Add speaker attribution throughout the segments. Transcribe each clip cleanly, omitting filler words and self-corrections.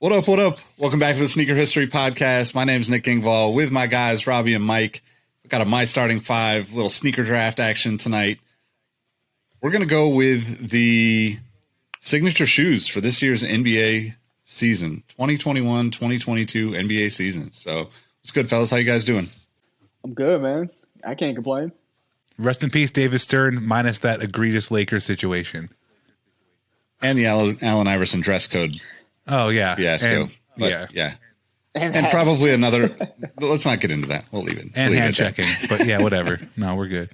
Speaker 1: What up, what up? Welcome back to the Sneaker History Podcast. My name is Nick Engvall with my guys, Robbie and Mike. We've got a My Starting Five little sneaker draft action tonight. We're going to go with the signature shoes for this year's NBA season, 2021-2022 NBA season. So it's good, fellas. How you guys doing?
Speaker 2: I'm good, man. I can't complain.
Speaker 3: Rest in peace, David Stern, minus that egregious Lakers situation.
Speaker 1: And the Allen Iverson dress code.
Speaker 3: Oh, yeah.
Speaker 1: Fiasco.
Speaker 3: And,
Speaker 1: yeah. And probably another. Let's not get into that. We'll leave it.
Speaker 3: And hand checking. But yeah, whatever. No, we're good.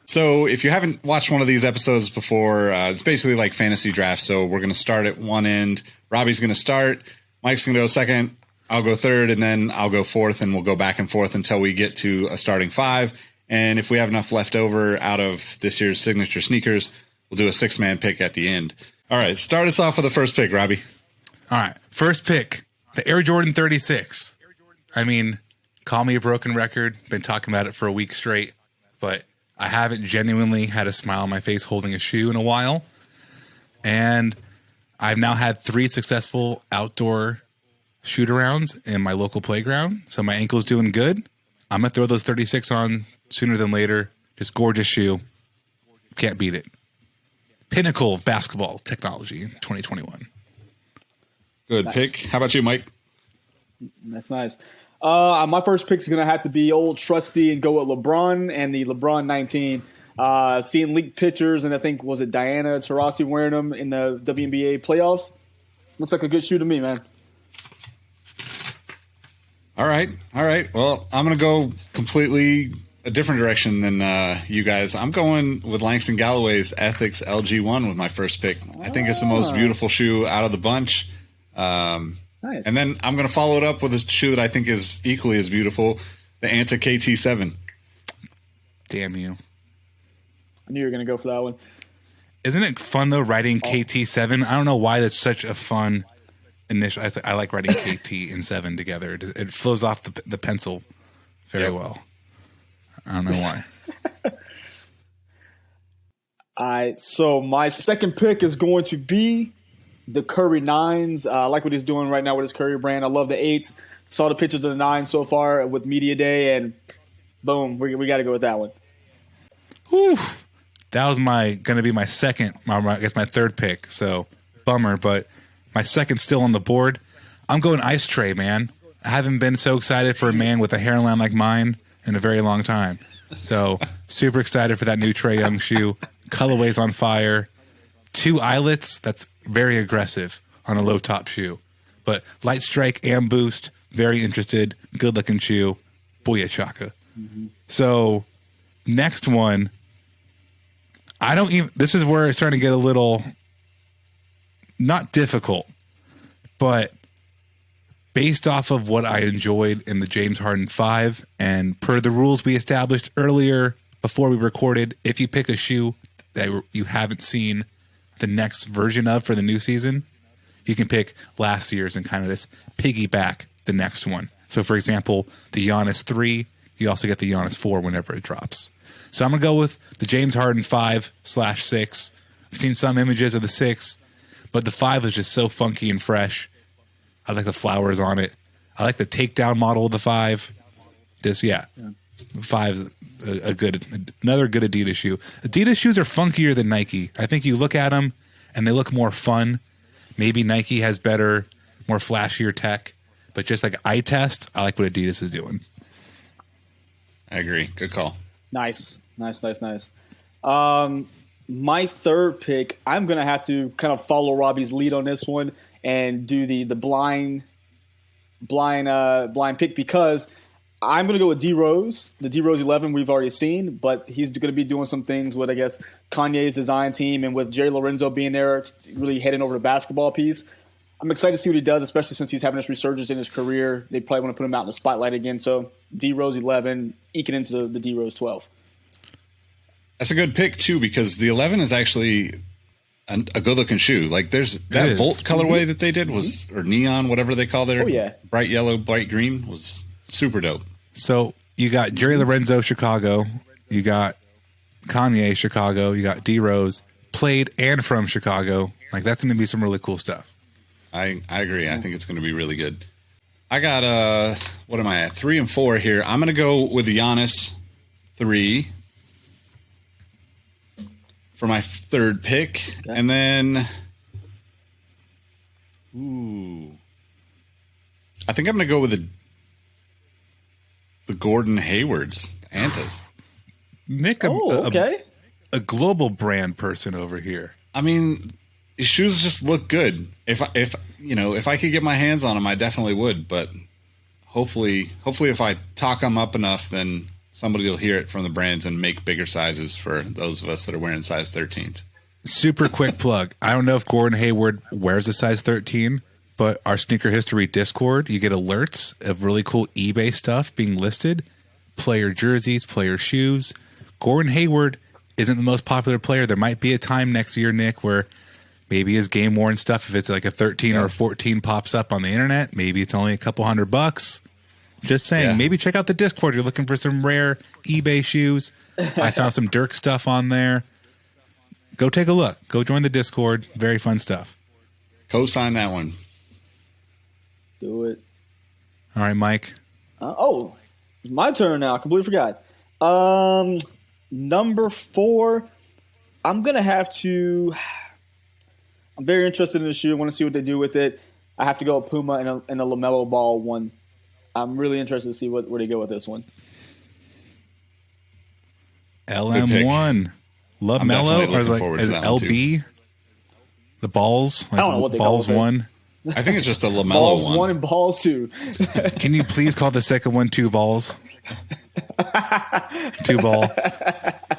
Speaker 1: So if you haven't watched one of these episodes before, it's basically like fantasy drafts. So we're going to start at one end. Robbie's going to start. Mike's going to go second. I'll go third. And then I'll go fourth. And we'll go back and forth until we get to a starting five. And if we have enough left over out of this year's signature sneakers, we'll do a six-man pick at the end. All right. Start us off with the first pick, Robbie.
Speaker 3: All right. First pick, the Air Jordan 36. I mean, call me a broken record. Been talking about it for a week straight, but I haven't genuinely had a smile on my face holding a shoe in a while. And I've now had 3 successful outdoor shoot-arounds in my local playground. So my ankle's doing good. I'm going to throw those 36 on sooner than later. Just gorgeous shoe. Can't beat it. Pinnacle of basketball technology in 2021.
Speaker 1: Good pick. How about you, Mike?
Speaker 2: That's nice. My first pick is going to have to be old trusty and go with LeBron and the LeBron 19. Seeing leaked pictures, and I think, was it Diana Taurasi wearing them in the WNBA playoffs? Looks like a good shoe to me, man.
Speaker 1: All right. Well, I'm going to go completely a different direction than you guys. I'm going with Langston Galloway's Ethics LG1 with my first pick. I think it's the most beautiful shoe out of the bunch.
Speaker 2: Nice.
Speaker 1: And then I'm going to follow it up with a shoe that I think is equally as beautiful, the Anta KT7.
Speaker 3: Damn you.
Speaker 2: I knew you were going to go for that one.
Speaker 3: Isn't it fun, though, writing KT7? I don't know why that's such a fun initial. I like writing KT and 7 together. It flows off the pencil very well. I don't know why.
Speaker 2: All right, so my second pick is going to be the Curry 9s. I like what he's doing right now with his Curry brand. I love the 8s. Saw the pictures of the 9s so far with Media Day, and boom, we got to go with that one.
Speaker 3: Whew. That was going to be my second, I guess my third pick. So bummer, but my second's still on the board. I'm going Ice Tray, man. I haven't been so excited for a man with a hairline like mine in a very long time. So super excited for that new Trae Young shoe. Colorway's on fire. 2 eyelets. That's very aggressive on a low top shoe. But light strike and boost. Very interested. Good looking shoe. Booyah chaka. Mm-hmm. So next one. This is where it's starting to get a little not difficult, but based off of what I enjoyed in the James Harden 5 and per the rules we established earlier before we recorded, if you pick a shoe that you haven't seen the next version of for the new season, you can pick last year's and kind of just piggyback the next one. So, for example, the Giannis 3, you also get the Giannis 4 whenever it drops. So I'm going to go with the James Harden 5/6. I've seen some images of the 6, but the 5 is just so funky and fresh. I like the flowers on it. I like the takedown model of the 5. Just, yeah. 5's another good Adidas shoe. Adidas shoes are funkier than Nike. I think you look at them and they look more fun. Maybe Nike has better, more flashier tech, but just like eye test, I like what Adidas is doing.
Speaker 1: I agree. Good call.
Speaker 2: Nice. My third pick, I'm going to have to kind of follow Robbie's lead on this one and do the blind pick, because I'm going to go with D Rose. The D Rose 11 we've already seen, but he's going to be doing some things with, I guess, Kanye's design team, and with Jerry Lorenzo being there, really heading over the basketball piece. I'm excited to see what he does, especially since he's having this resurgence in his career. They probably want to put him out in the spotlight again. So D Rose 11, eking into the D Rose 12.
Speaker 1: That's a good pick too, because the 11 is actually a good-looking shoe. Like, there's that Volt colorway that they did was, or neon, whatever they call their bright yellow, bright green, was super dope.
Speaker 3: So you got Jerry Lorenzo, Chicago. You got Kanye, Chicago. You got D Rose, played and from Chicago. Like, that's going to be some really cool stuff.
Speaker 1: I agree. I think it's going to be really good. I got what am I at? 3 and 4 here. I'm going to go with Giannis 3 for my third pick,
Speaker 2: Okay.
Speaker 1: and then I think I'm going to go with the Gordon Haywards Antas.
Speaker 3: Nick,
Speaker 2: Okay.
Speaker 3: a global brand person over here.
Speaker 1: I mean, his shoes just look good. If I could get my hands on them, I definitely would. But hopefully, if I talk them up enough, then somebody will hear it from the brands and make bigger sizes for those of us that are wearing size 13s.
Speaker 3: Super quick plug. I don't know if Gordon Hayward wears a size 13, but our Sneaker History Discord, you get alerts of really cool eBay stuff being listed. Player jerseys, player shoes. Gordon Hayward isn't the most popular player. There might be a time next year, Nick, where maybe his game worn stuff, if it's like a 13 or a 14 pops up on the internet, maybe it's only a couple $100. Just saying,
Speaker 1: Yeah.
Speaker 3: maybe check out the Discord. You're looking for some rare eBay shoes. I found some Dirk stuff on there. Go take a look. Go join the Discord. Very fun stuff.
Speaker 1: Co-sign that one.
Speaker 2: Do it.
Speaker 3: All right, Mike.
Speaker 2: It's my turn now. I completely forgot. Number 4, I'm going to have to... I'm very interested in the shoe. I want to see what they do with it. I have to go with Puma and a LaMelo Ball one. I'm really interested to see where they go with this one.
Speaker 3: LM1. Love
Speaker 1: I'm
Speaker 3: Mellow,
Speaker 1: definitely
Speaker 3: or is
Speaker 1: looking
Speaker 3: like
Speaker 1: forward to
Speaker 3: is it
Speaker 1: that one,
Speaker 3: LB? The balls? Like
Speaker 2: I don't know what they call
Speaker 3: balls
Speaker 2: it.
Speaker 3: one.
Speaker 1: I think it's just a LaMelo
Speaker 2: Balls
Speaker 1: one.
Speaker 2: 1 and Balls 2.
Speaker 3: Can you please call the second one 2 balls? 2 ball.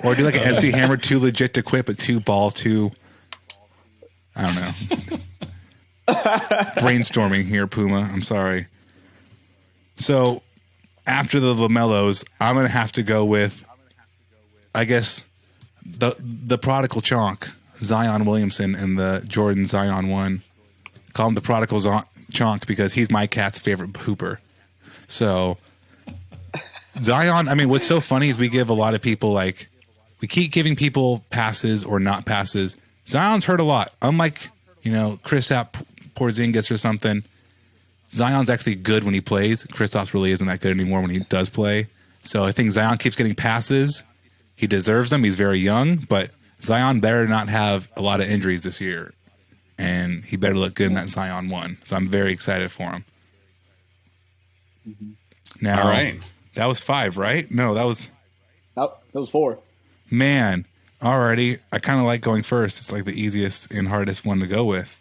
Speaker 3: Or do like an MC Hammer 2 legit to quit, but 2 ball 2. I don't know. Brainstorming here, Puma. I'm sorry. So after the LaMelos, I'm gonna have to go with, I guess, the prodigal chonk, Zion Williamson, and the Jordan Zion 1. Call him the prodigal chonk because he's my cat's favorite hooper. So Zion, I mean, what's so funny is we give a lot of people, like, we keep giving people passes or not passes. Zion's hurt a lot. Unlike, Kristaps Porzingis or something, Zion's actually good when he plays. Kristaps really isn't that good anymore when he does play. So I think Zion keeps getting passes. He deserves them. He's very young, but Zion better not have a lot of injuries this year. And he better look good in that Zion 1. So I'm very excited for him. Now,
Speaker 1: All right.
Speaker 3: that was 5, right? No, that was...
Speaker 2: That was 4.
Speaker 3: Man, already, I kind of like going first. It's like the easiest and hardest one to go with.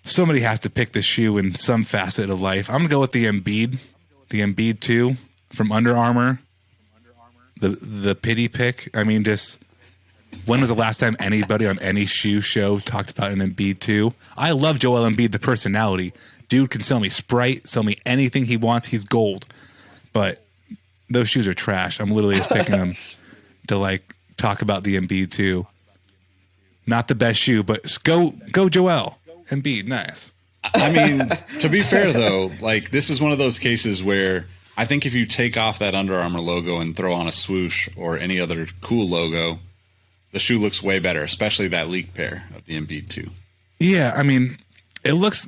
Speaker 3: Somebody has to pick the shoe in some facet of life. I'm going to go with the Embiid 2 from Under Armour. The pity pick. I mean, just when was the last time anybody on any shoe show talked about an Embiid 2? I love Joel Embiid, the personality. Dude can sell me Sprite, sell me anything he wants. He's gold. But those shoes are trash. I'm literally just picking them to talk about the Embiid 2. Not the best shoe, but go Joel Embiid. Nice.
Speaker 1: I mean, to be fair though, this is one of those cases where I think if you take off that Under Armour logo and throw on a swoosh or any other cool logo, the shoe looks way better, especially that leaked pair of the Embiid 2.
Speaker 3: Yeah, I mean, it looks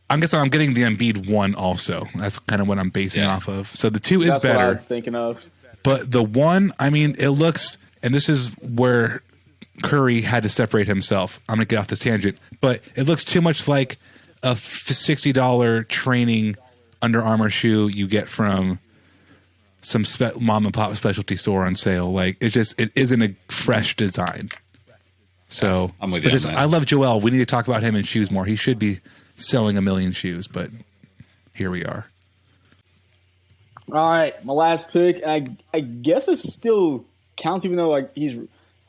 Speaker 3: I'm guessing I'm getting the Embiid 1 also. That's kind of what I'm basing off of. So the 2 is
Speaker 2: That's what
Speaker 3: better.
Speaker 2: I'm thinking of.
Speaker 3: But the 1, I mean, it looks, and this is where Curry had to separate himself. I'm going to get off this tangent, but it looks too much like a $60 training Under Armour shoe you get from some mom and pop specialty store on sale. It isn't a fresh design. So
Speaker 1: I'm with you on that.
Speaker 3: I love Joel. We need to talk about him in shoes more. He should be selling 1 million shoes, but here we are.
Speaker 2: All right, my last pick. I guess it still counts, even though he's.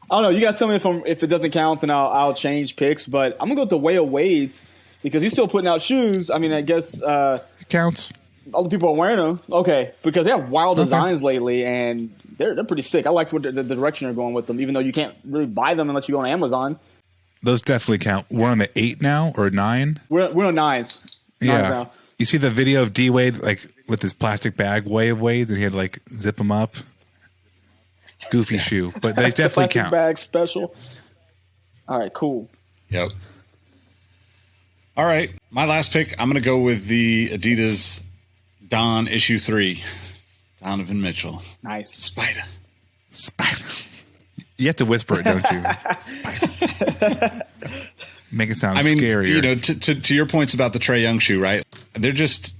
Speaker 2: I don't know. You guys tell me if it doesn't count, then I'll change picks. But I'm gonna go with the Way of Wade's because he's still putting out shoes. I mean, I guess
Speaker 3: It counts.
Speaker 2: other people are wearing them. Okay, because they have wild designs lately, and they're pretty sick. I like the direction they're going with them, even though you can't really buy them unless you go on Amazon.
Speaker 3: Those definitely count. We're on the 8 now or 9.
Speaker 2: We're on 9s.
Speaker 3: Yeah.
Speaker 2: Now.
Speaker 3: You see the video of D Wade with his plastic bag Way of Wade's, and he had to zip them up. Goofy shoe, but they definitely
Speaker 2: Plastic
Speaker 3: count.
Speaker 2: bag special. All right, cool.
Speaker 1: Yep. All right. My last pick, I'm going to go with the Adidas Don issue 3. Donovan Mitchell.
Speaker 2: Nice.
Speaker 1: Spider.
Speaker 3: You have to whisper it, don't you? Spider. Make it sound scarier.
Speaker 1: You know, to your points about the Trae Young shoe, right? They're just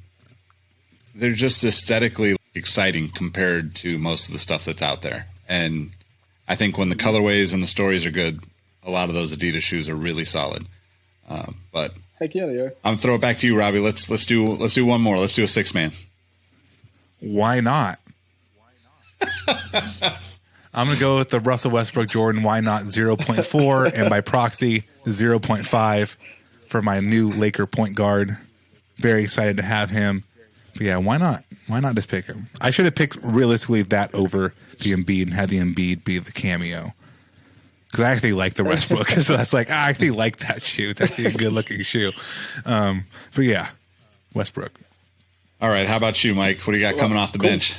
Speaker 1: aesthetically exciting compared to most of the stuff that's out there. And I think when the colorways and the stories are good, a lot of those Adidas shoes are really solid. But
Speaker 2: heck yeah, they are.
Speaker 1: I'm gonna throw it back to you, Robbie. Let's do one more. Let's do a 6-man.
Speaker 3: Why not? I'm going to go with the Russell Westbrook Jordan Why Not 0.4 and by proxy 0.5 for my new Laker point guard. Very excited to have him. But yeah, why not? Why not just pick him? I should have picked realistically that over the Embiid and had the Embiid be the cameo. Because I actually like the Westbrook. So that's like, I actually like that shoe. It's actually a good looking shoe. But yeah, Westbrook.
Speaker 1: All right. How about you, Mike? What do you got coming off the bench?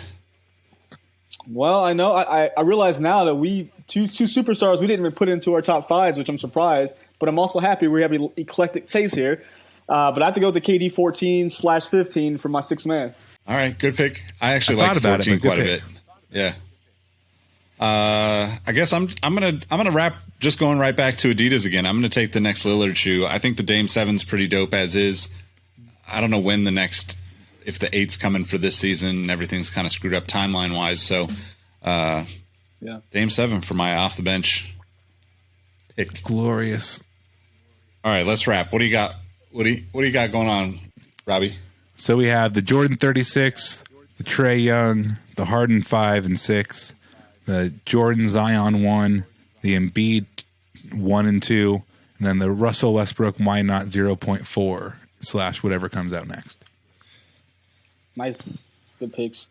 Speaker 2: Well, I know I realize now that we two superstars we didn't even put into our top 5s, which I'm surprised. But I'm also happy we have an eclectic taste here. But I have to go with the KD 14/15 for my 6-man.
Speaker 1: All right, good pick. I actually like the 14 quite a bit. Yeah. I guess I'm gonna wrap just going right back to Adidas again. I'm gonna take the next Lillard shoe. I think the Dame 7's pretty dope as is. I don't know when if the 8's coming for this season and everything's kind of screwed up timeline wise. So
Speaker 2: yeah.
Speaker 1: Dame 7 for my off the bench pick.
Speaker 3: Glorious.
Speaker 1: All right, let's wrap. What do you got? What do you got going on, Robbie?
Speaker 3: So we have the Jordan 36, the Trae Young, the Harden 5 and 6, the Jordan Zion 1, the Embiid 1 and 2, and then the Russell Westbrook Why Not 0.4 / whatever comes out next.
Speaker 2: Nice. Good picks.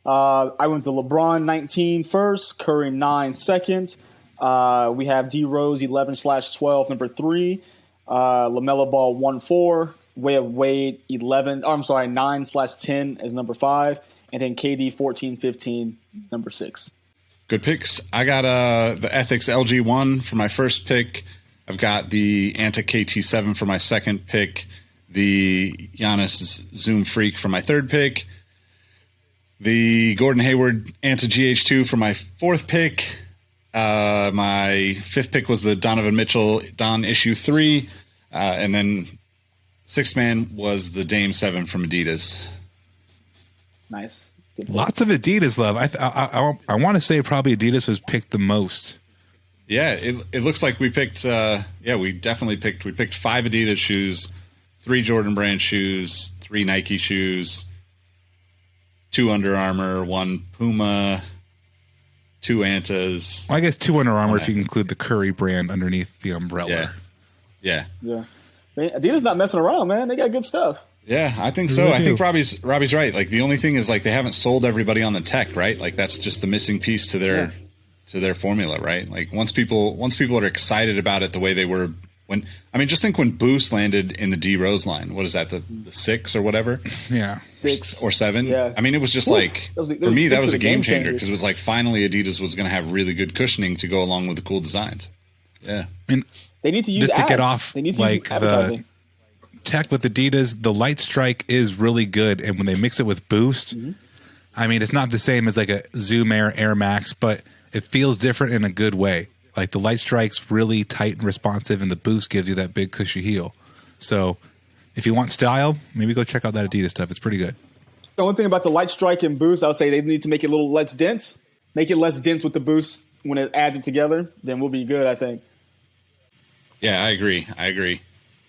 Speaker 2: I went to LeBron 19 first, Curry 9 second. We have D Rose 11/12 number 3, LaMelo Ball 1-4, Wade 9/10 as number 5, and then KD 14/15 number 6.
Speaker 1: Good picks. I got the Ethics LG1 for my first pick. I've got the Anta KT7 for my second pick. The Giannis Zoom Freak for my third pick. The Gordon Hayward Anta GH2 for my fourth pick. My fifth pick was the Donovan Mitchell Don issue 3. And then 6-man was the Dame 7 from Adidas.
Speaker 2: Nice.
Speaker 3: Lots of Adidas love. I want to say probably Adidas has picked the most.
Speaker 1: Yeah, it looks like we picked. We definitely picked. We picked 5 Adidas shoes, 3 Jordan Brand shoes, 3 Nike shoes, 2 Under Armour, 1 Puma, 2 Antas.
Speaker 3: Well, I guess 2 Under Armour if you include the Curry brand underneath the umbrella.
Speaker 1: Yeah.
Speaker 2: Adidas not messing around, man. They got good stuff.
Speaker 1: Yeah, I think so. I think Robbie's right. Like the only thing is like they haven't sold everybody on the tech, right? Like that's just the missing piece to their formula, right? Like once people are excited about it the way they were just think when Boost landed in the D Rose line. What is that? The 6 or whatever?
Speaker 3: Yeah.
Speaker 2: 6
Speaker 1: or 7.
Speaker 2: Yeah.
Speaker 1: I mean, it was just like for me that was a game changer because it was like finally Adidas was going to have really good cushioning to go along with the cool designs. Yeah.
Speaker 3: And
Speaker 2: they need to use
Speaker 3: just
Speaker 2: ads.
Speaker 3: to get off
Speaker 2: they need to
Speaker 3: like
Speaker 2: use advertising.
Speaker 3: the tech with Adidas, the Light Strike is really good, and when they mix it with Boost, I mean, it's not the same as like a Zoom Air Max, but it feels different in a good way. Like the Light Strike's really tight and responsive, and the Boost gives you that big cushy heel. So if you want style, maybe go check out that Adidas stuff. It's pretty good.
Speaker 2: The only thing about the Light Strike and Boost, I would say they need to make it a little less dense. Make it less dense with the Boost when it adds it together, then we'll be good, I think.
Speaker 1: Yeah, I agree.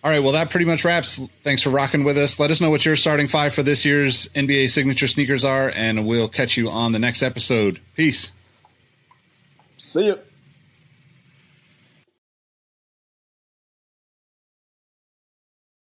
Speaker 1: All right, well, that pretty much wraps. Thanks for rocking with us. Let us know what your starting 5 for this year's NBA signature sneakers are, and we'll catch you on the next episode. Peace.
Speaker 2: See ya.